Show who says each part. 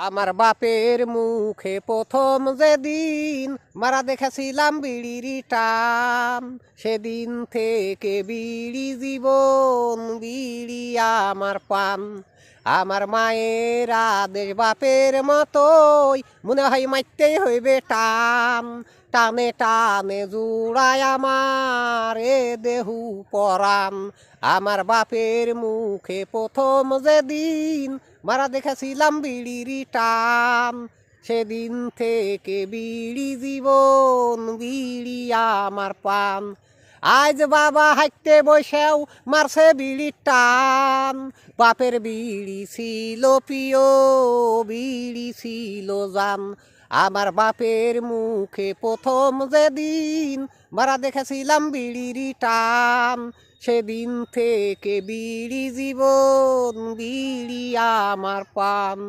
Speaker 1: আমার বাপের মুখে প্রথম যেদিন মারা দেখেছিলাম বিড়ির টান, সেদিন থেকে বিড়ি জীবন, বিড়ি আমার পান। আমার মায়ের আদেশ বাপের মতোই, মনে হয় মারতেই হইবে টান। টানে টানে জুড়ায় আমার এ দেহু পরাণ। আমার বাপের মুখে প্রথম যেদিন মারা দেখেছিলাম বিড়ির টান, সেদিন থেকে বিড়ি জীবন, বিড়ি আমার পান। আজ বাবা হাঁটতে বসেও মারছে বিড়ির টান। বাপের বিড়ি ছিল প্রিয়, বিড়ি ছিল জান। আমার বাপের মুখে প্রথম যেদিন মারা দেখেছিলাম বিড়ির টান, সেদিন থেকে বিড়ি জীবন, বিড়ি আমার পান।